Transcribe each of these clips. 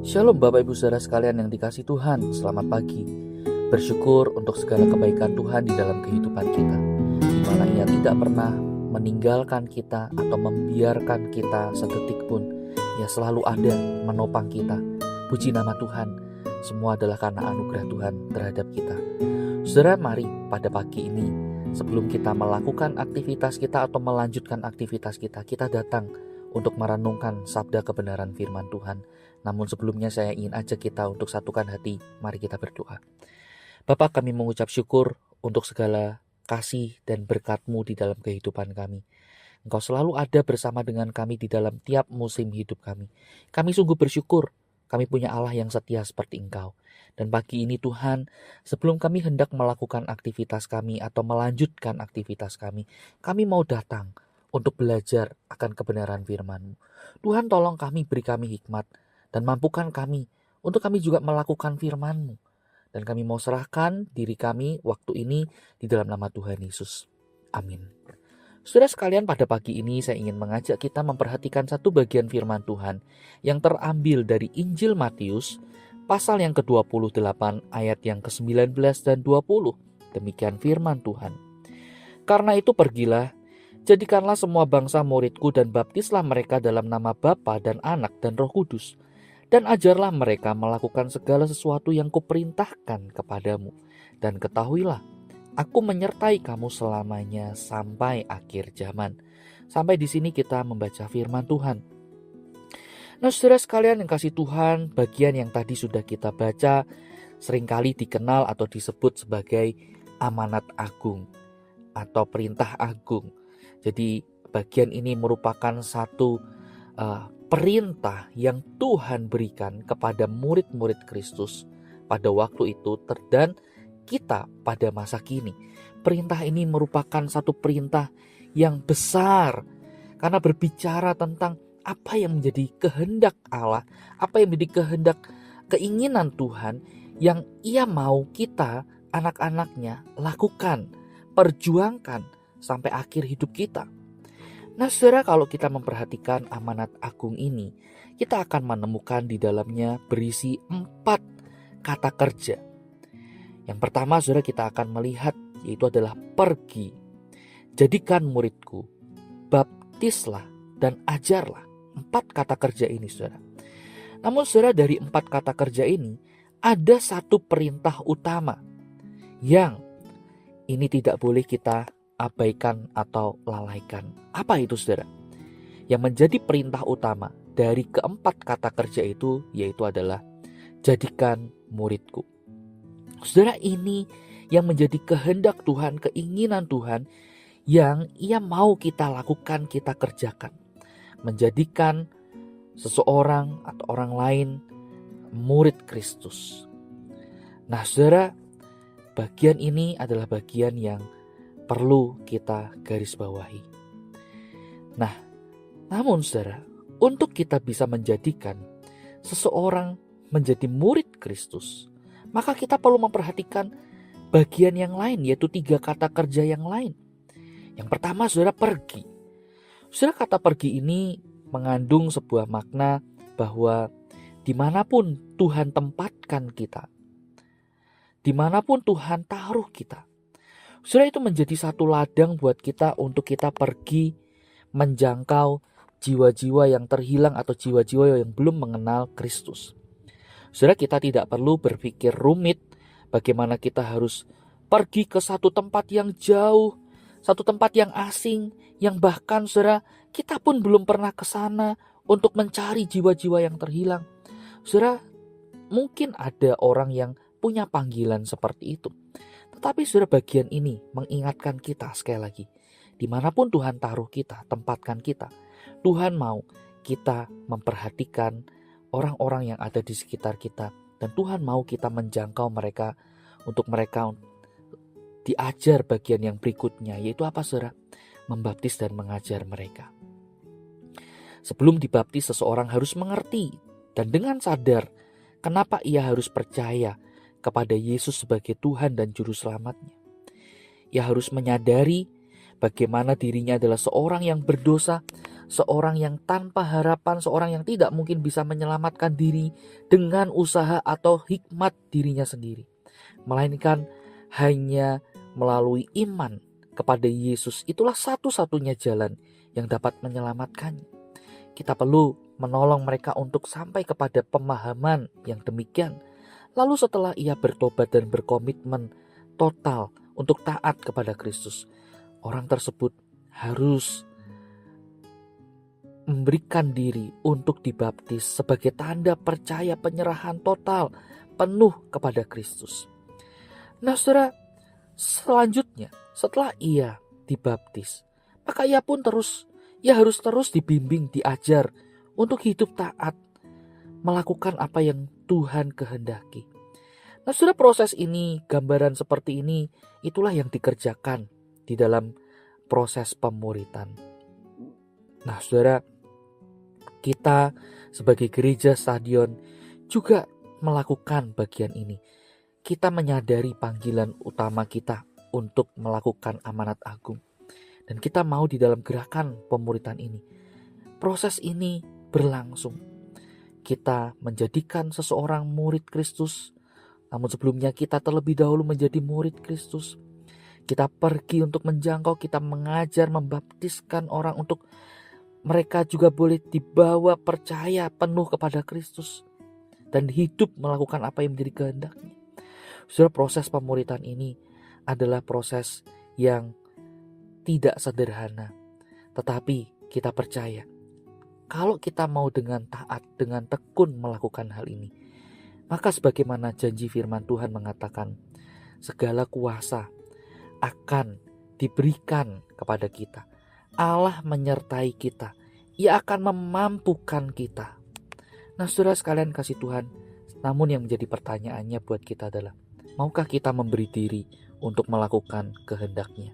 Shalom Bapak Ibu Saudara sekalian yang dikasihi Tuhan, selamat pagi. Bersyukur untuk segala kebaikan Tuhan di dalam kehidupan kita, di mana Ia tidak pernah meninggalkan kita atau membiarkan kita sedetik pun. Ia selalu ada menopang kita. Puji nama Tuhan, semua adalah karena anugerah Tuhan terhadap kita. Saudara, mari pada pagi ini, sebelum kita melakukan aktivitas kita atau melanjutkan aktivitas kita, kita datang untuk merenungkan sabda kebenaran firman Tuhan. Namun sebelumnya saya ingin ajak kita untuk satukan hati. Mari kita berdoa. Bapa, kami mengucap syukur untuk segala kasih dan berkat-Mu di dalam kehidupan kami. Engkau selalu ada bersama dengan kami di dalam tiap musim hidup kami. Kami sungguh bersyukur kami punya Allah yang setia seperti Engkau. Dan pagi ini Tuhan, sebelum kami hendak melakukan aktivitas kami atau melanjutkan aktivitas kami mau datang untuk belajar akan kebenaran firman-Mu. Tuhan, tolong kami, beri kami hikmat dan mampukan kami untuk kami juga melakukan firman-Mu. Dan kami mau serahkan diri kami waktu ini di dalam nama Tuhan Yesus. Amin. Saudara sekalian, pada pagi ini saya ingin mengajak kita memperhatikan satu bagian firman Tuhan yang terambil dari Injil Matius pasal yang ke-28 ayat yang ke-19 dan 20. Demikian firman Tuhan. Karena itu pergilah, jadikanlah semua bangsa muridku dan baptislah mereka dalam nama Bapa dan Anak dan Roh Kudus. Dan ajarlah mereka melakukan segala sesuatu yang kuperintahkan kepadamu. Dan ketahuilah, aku menyertai kamu selamanya sampai akhir zaman. Sampai di sini kita membaca firman Tuhan. Nah, saudara sekalian yang kasih Tuhan, bagian yang tadi sudah kita baca seringkali dikenal atau disebut sebagai amanat agung atau perintah agung. Jadi bagian ini merupakan satu perintah yang Tuhan berikan kepada murid-murid Kristus pada waktu itu dan kita pada masa kini. Perintah ini merupakan satu perintah yang besar karena berbicara tentang apa yang menjadi kehendak Allah, apa yang menjadi kehendak keinginan Tuhan yang Ia mau kita, anak-anaknya, lakukan, perjuangkan sampai akhir hidup kita. Nah, saudara, kalau kita memperhatikan amanat agung ini, kita akan menemukan di dalamnya berisi 4 kata kerja. Yang pertama, saudara, kita akan melihat yaitu adalah pergi. Jadikan muridku, baptislah dan ajarlah. 4 kata kerja ini, saudara. Namun, saudara, dari 4 kata kerja ini ada satu perintah utama yang ini tidak boleh kita abaikan atau lalaikan. Apa itu, saudara? Yang menjadi perintah utama dari keempat kata kerja itu yaitu adalah jadikan muridku. Saudara, ini yang menjadi kehendak Tuhan, keinginan Tuhan yang Ia mau kita lakukan, kita kerjakan. Menjadikan seseorang atau orang lain murid Kristus. Nah, saudara, bagian ini adalah bagian yang perlu kita garis bawahi. Nah, namun saudara, untuk kita bisa menjadikan seseorang menjadi murid Kristus, maka kita perlu memperhatikan bagian yang lain, yaitu 3 kata kerja yang lain. Yang pertama, saudara, pergi. Saudara, kata pergi ini mengandung sebuah makna bahwa dimanapun Tuhan tempatkan kita, dimanapun Tuhan taruh kita, saudara, itu menjadi satu ladang buat kita untuk kita pergi menjangkau jiwa-jiwa yang terhilang atau jiwa-jiwa yang belum mengenal Kristus. Saudara, kita tidak perlu berpikir rumit bagaimana kita harus pergi ke satu tempat yang jauh, satu tempat yang asing, yang bahkan saudara, kita pun belum pernah ke sana untuk mencari jiwa-jiwa yang terhilang. Saudara, mungkin ada orang yang punya panggilan seperti itu. Tetapi saudara, bagian ini mengingatkan kita sekali lagi, dimanapun Tuhan taruh kita, tempatkan kita, Tuhan mau kita memperhatikan orang-orang yang ada di sekitar kita. Dan Tuhan mau kita menjangkau mereka, untuk mereka diajar bagian yang berikutnya, yaitu apa, saudara? Membaptis dan mengajar mereka. Sebelum dibaptis, seseorang harus mengerti dan dengan sadar kenapa ia harus percaya kepada Yesus sebagai Tuhan dan Juru Selamatnya. Ia harus menyadari bagaimana dirinya adalah seorang yang berdosa, seorang yang tanpa harapan, seorang yang tidak mungkin bisa menyelamatkan diri dengan usaha atau hikmat dirinya sendiri, melainkan hanya melalui iman kepada Yesus. Itulah satu-satunya jalan yang dapat menyelamatkannya. Kita perlu menolong mereka untuk sampai kepada pemahaman yang demikian. Lalu setelah ia bertobat dan berkomitmen total untuk taat kepada Kristus, orang tersebut harus memberikan diri untuk dibaptis sebagai tanda percaya penyerahan total penuh kepada Kristus. Nah, saudara, selanjutnya setelah ia dibaptis, maka ia harus terus dibimbing, diajar untuk hidup taat, melakukan apa yang Tuhan kehendaki. Nah, saudara, proses ini, gambaran seperti ini, itulah yang dikerjakan di dalam proses pemuritan. Nah, saudara, kita sebagai gereja stadion juga melakukan bagian ini. Kita menyadari panggilan utama kita untuk melakukan amanat agung. Dan kita mau di dalam gerakan pemuritan ini. Proses ini berlangsung. Kita menjadikan seseorang murid Kristus. Namun sebelumnya kita terlebih dahulu menjadi murid Kristus. Kita pergi untuk menjangkau, kita mengajar, membaptiskan orang untuk mereka juga boleh dibawa percaya penuh kepada Kristus. Dan hidup melakukan apa yang menjadi kehendaknya. Saudara, proses pemuritan ini adalah proses yang tidak sederhana. Tetapi kita percaya, kalau kita mau dengan taat, dengan tekun melakukan hal ini, maka sebagaimana janji firman Tuhan mengatakan, segala kuasa akan diberikan kepada kita. Allah menyertai kita. Ia akan memampukan kita. Nah, saudara sekalian kasih Tuhan, namun yang menjadi pertanyaannya buat kita adalah, maukah kita memberi diri untuk melakukan kehendak-Nya?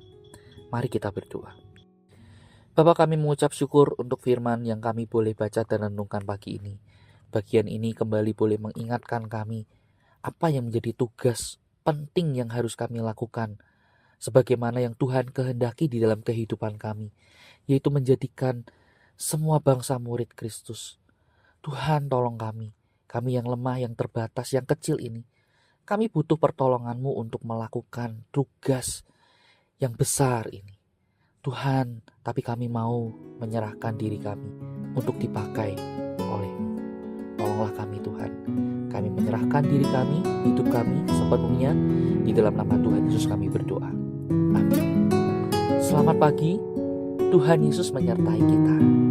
Mari kita berdoa. Bapa, kami mengucap syukur untuk firman yang kami boleh baca dan renungkan pagi ini. Bagian ini kembali boleh mengingatkan kami apa yang menjadi tugas penting yang harus kami lakukan, sebagaimana yang Tuhan kehendaki di dalam kehidupan kami, yaitu menjadikan semua bangsa murid Kristus. Tuhan, tolong kami yang lemah, yang terbatas, yang kecil ini. Kami butuh pertolongan-Mu untuk melakukan tugas yang besar ini. Tuhan, tapi kami mau menyerahkan diri kami untuk dipakai oleh-Mu. Tolonglah kami Tuhan. Kami menyerahkan diri kami, hidup kami sepenuhnya. Di dalam nama Tuhan Yesus kami berdoa. Amin. Selamat pagi, Tuhan Yesus menyertai kita.